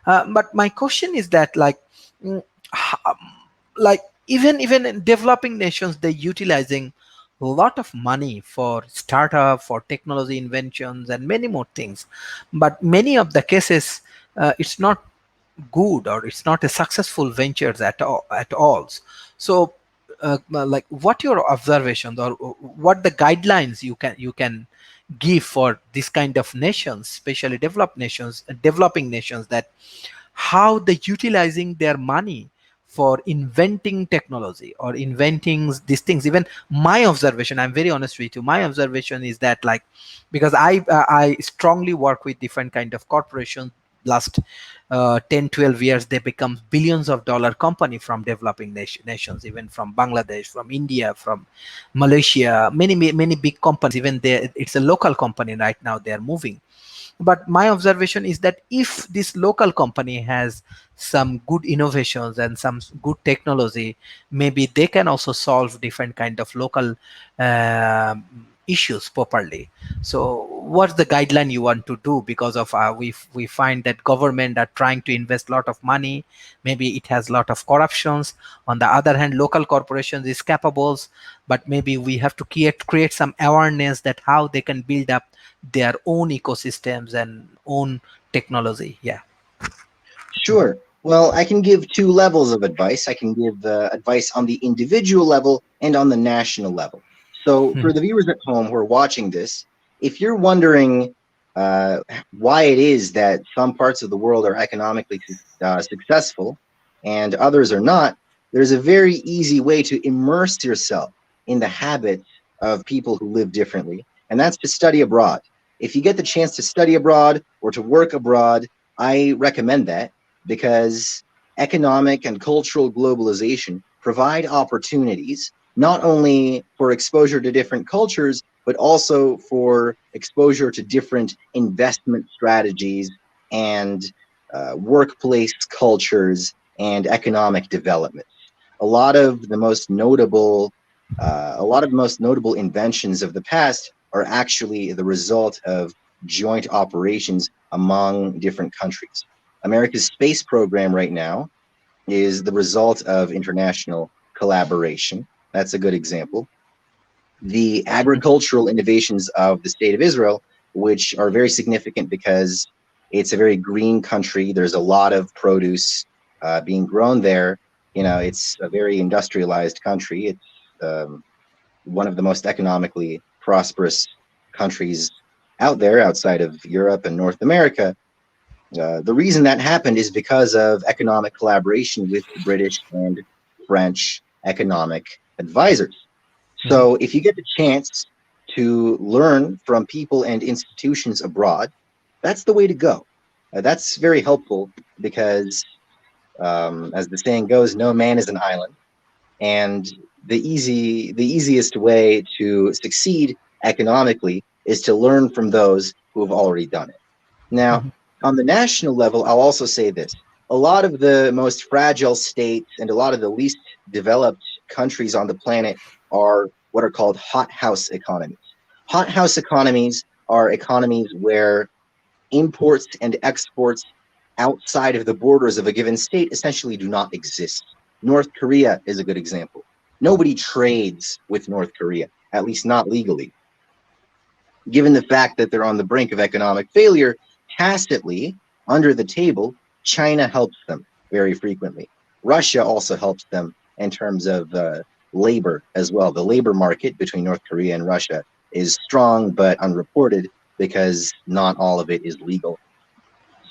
but my question is that like mm, ho- like even in developing nations they're utilizing a lot of money for startup for technology inventions and many more things, but many of the cases it's not good or it's not a successful ventures at all. So like what your observations or what the guidelines you can give for this kind of nations, especially developed nations, developing nations, that how they utilizing their money for inventing technology or inventing these things. Even my observation, I'm very honest with you, my observation is that like because I strongly work with different kind of corporations last 10 12 years they become billions of dollar company from developing nations, even from Bangladesh, from India, from Malaysia, many big companies, even there it's a local company right now they are moving. But my observation is that if this local company has some good innovations and some good technology, maybe they can also solve different kind of local um issues properly. So what's the guideline you want to do? Because of we find that government are trying to invest a lot of money, maybe it has a lot of corruptions. On the other hand, local corporations is capable, but maybe we have to create some awareness that how they can build up their own ecosystems and own technology. Yeah. Sure. Well, I can give two levels of advice. I can give advice on the individual level and on the national level. So, for Mhm. the viewers at home who are watching this, if you're wondering uh, why it is that some parts of the world are economically successful and others are not, there's a very easy way to immerse yourself in the habits of people who live differently, and that's to study abroad. If you get the chance to study abroad or to work abroad, I recommend that because economic and cultural globalization provide opportunities not only for exposure to different cultures, but also for exposure to different investment strategies and workplace cultures and economic development. A lot of the most notable, inventions of the past are actually the result of joint operations among different countries. America's space program right now is the result of international collaboration. That's a good example. The agricultural innovations of the state of Israel, which are very significant because it's a very green country. There's a lot of produce being grown there. It's a very industrialized country. It's one of the most economically prosperous countries out there outside of Europe and North America. The reason that happened is because of economic collaboration with the British and French economic advisors. Mhm. So, if you get the chance to learn from people and institutions abroad, that's the way to go. That's very helpful because, as the saying goes, no man is an island, and the easiest way to succeed economically is to learn from those who have already done it. Now, on the national level, I'll also say this. A lot of the most fragile states and a lot of the least developed countries on the planet are what are called hothouse economies. Hothouse economies are economies where imports and exports outside of the borders of a given state essentially do not exist. North Korea is a good example. Nobody trades with North Korea, at least not legally. Given the fact that they're on the brink of economic failure, tacitly, under the table, China helps them very frequently. Russia also helps them in terms of labor as well. The labor market between North Korea and Russia is strong but unreported because not all of it is legal.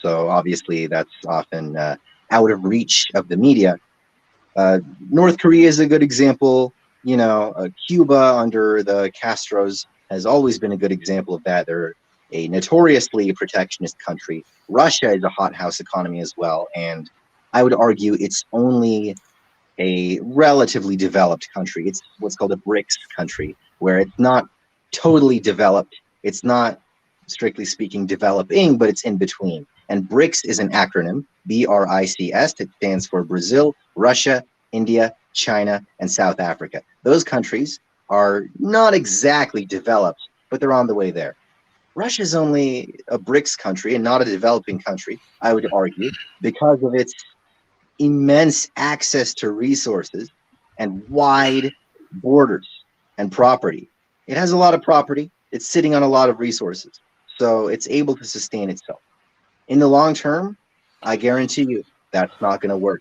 So obviously that's often out of reach of the media. North Korea is a good example. You know, Cuba under the Castros has always been a good example of that. They're a notoriously protectionist country. Russia is a hothouse economy as well, and I would argue it's only a relatively developed country. It's what's called a BRICS country, where it's not totally developed. It's not, strictly speaking, developing, but it's in between. And BRICS is an acronym, BRICS. It stands for Brazil, Russia, India, China, and South Africa. Those countries are not exactly developed, but they're on the way there. Russia is only a BRICS country and not a developing country, I would argue, because of its immense access to resources and wide borders and property. It has a lot of property. It's sitting on a lot of resources. So it's able to sustain itself. In the long term, I guarantee you that's not going to work.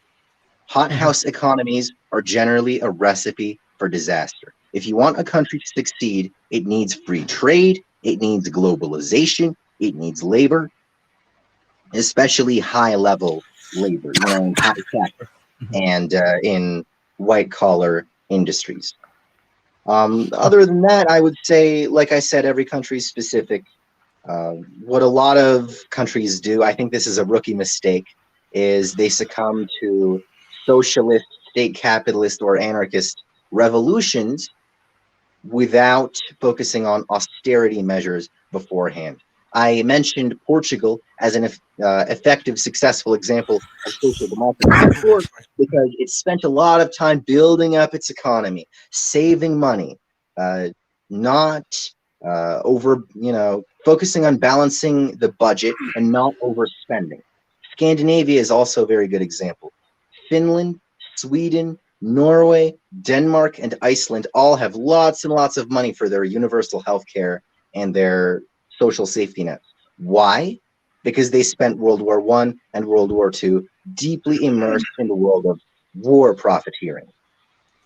Hothouse economies are generally a recipe for disaster. If you want a country to succeed, it needs free trade, it needs globalization, it needs labor, especially high-level labor, you know, in high tech and in white-collar industries. Other than that, I would say, like I said, every country is specific. What a lot of countries do, I think this is a rookie mistake, is they succumb to socialist, state capitalist, or anarchist revolutions without focusing on austerity measures beforehand. I mentioned Portugal as an effective, successful example of social democracy before because it spent a lot of time building up its economy, saving money, not focusing on balancing the budget and not overspending. Scandinavia is also a very good example. Finland, Sweden, Norway, Denmark, and Iceland all have lots and lots of money for their universal health care and their social safety nets. Why? Because they spent World War I and World War II deeply immersed in the world of war profiteering.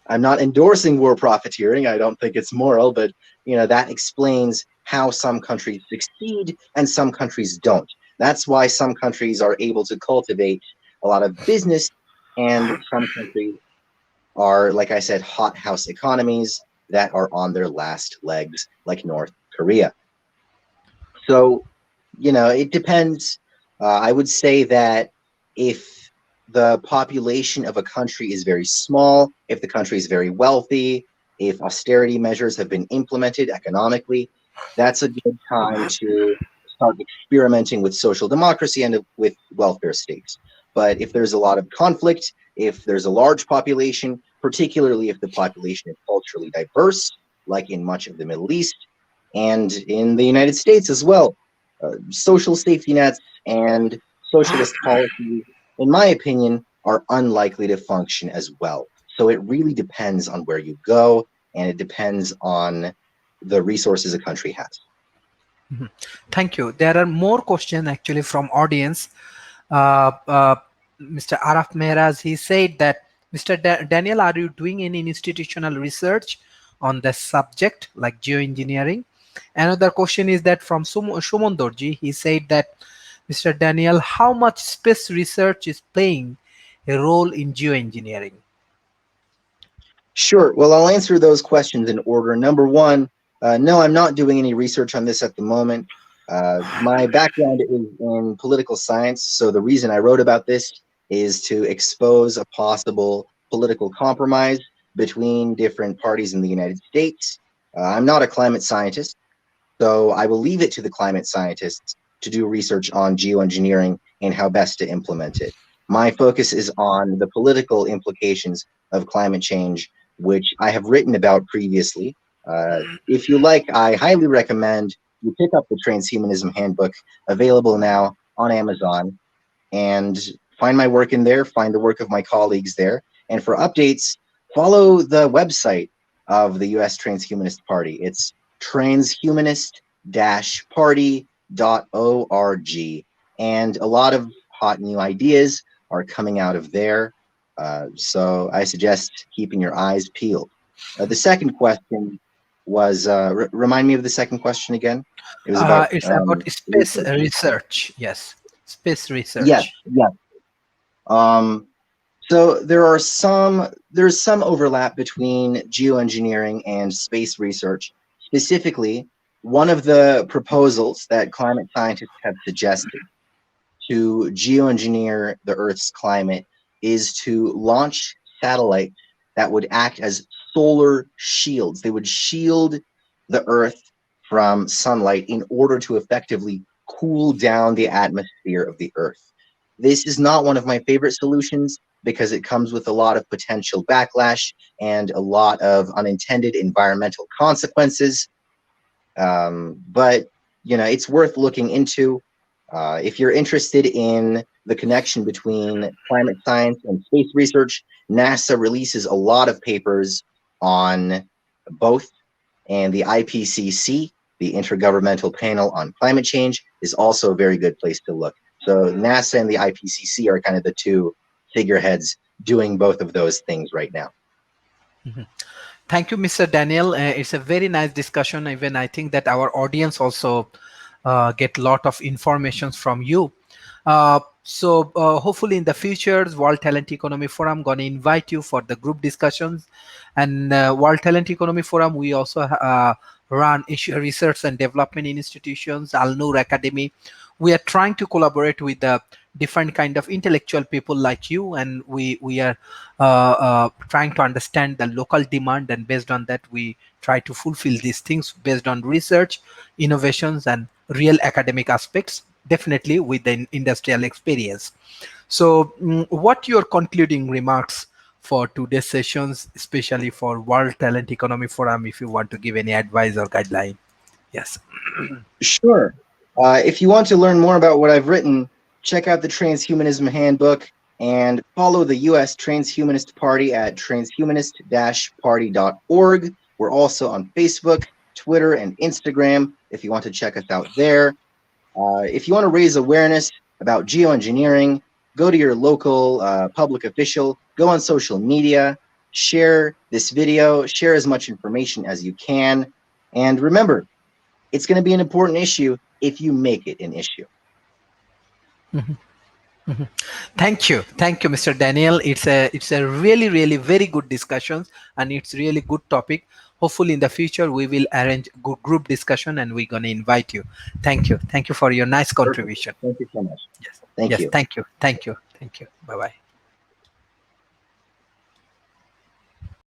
I'm not endorsing war profiteering. I don't think it's moral, but that explains how some countries succeed and some countries don't. That's why some countries are able to cultivate a lot of business and some countries are, like I said, hothouse economies that are on their last legs, like North Korea. So, it depends. I would say that if the population of a country is very small, if the country is very wealthy, if austerity measures have been implemented economically, that's a good time to start experimenting with social democracy and with welfare states. But if there's a lot of conflict, if there's a large population, particularly if the population is culturally diverse, like in much of the Middle East and in the United States as well, social safety nets and socialist policies, in my opinion, are unlikely to function as well. So it really depends on where you go, and it depends on the resources a country has. Thank you. There are more questions actually from audience. Mr. Araf Mehraj, he said that, Mr. Daniel, are you doing any institutional research on the subject like geoengineering? Another question is that from Shumon Dorji, he said that, Mr. Daniel, how much space research is playing a role in geoengineering? Sure. Well, I'll answer those questions in order. Number one, no, I'm not doing any research on this at the moment. My background is in political science, so the reason I wrote about this is to expose a possible political compromise between different parties in the United States. I'm not a climate scientist. So I will leave it to the climate scientists to do research on geoengineering and how best to implement it. My focus is on the political implications of climate change, which I have written about previously. If you like, I highly recommend you pick up the Transhumanism Handbook, available now on Amazon, and find my work in there, find the work of my colleagues there. And for updates, follow the website of the US Transhumanist Party. It's transhumanist-party.org. And a lot of hot new ideas are coming out of there. So I suggest keeping your eyes peeled. The second question was, remind me of the second question again. It was about It's about space research. research. Yes, space Yes, research. yes. Um, so there's some overlap between geoengineering and space research. Specifically, one of the proposals that climate scientists have suggested to geoengineer the Earth's climate is to launch satellites that would act as solar shields. They would shield the Earth from sunlight in order to effectively cool down the atmosphere of the Earth. This is not one of my favorite solutions because it comes with a lot of potential backlash and a lot of unintended environmental consequences. But it's worth looking into. If you're interested in the connection between climate science and space research, NASA releases a lot of papers on both, and the IPCC, the Intergovernmental Panel on Climate Change, is also a very good place to look. So NASA and the IPCC are kind of the two figureheads doing both of those things right now. Mhm. Thank you, Mr. Daniel. It's a very nice discussion. Even I think that our audience also get a lot of information from you. So hopefully in the future, World Talent Economy Forum going to invite you for the group discussions. And World Talent Economy Forum, we also run issue research and development institutions, Al Noor Academy. We are trying to collaborate with the different kind of intellectual people like you, and we are trying to understand the local demand, and based on that we try to fulfill these things based on research, innovations, and real academic aspects, definitely with the industrial experience. So what your concluding remarks for today's sessions, especially for World Talent Economy Forum, if you want to give any advice or guideline? Yes. Sure. If you want to learn more about what I've written, check out the Transhumanism Handbook and follow the US Transhumanist Party at transhumanist-party.org. We're also on Facebook, Twitter, and Instagram if you want to check us out there. If you want to raise awareness about geoengineering, go to your local public official, go on social media, share this video, share as much information as you can. And remember, it's going to be an important issue if you make it an issue. Mhm. Mhm. Thank you, Mr. Daniel. It's a really very good discussion, and it's really good topic. Hopefully in the future we will arrange good group discussion, and we're going to invite you. Thank you for your nice Perfect. contribution. Thank you so much. Yes, Thank yes, you. thank you. Bye bye.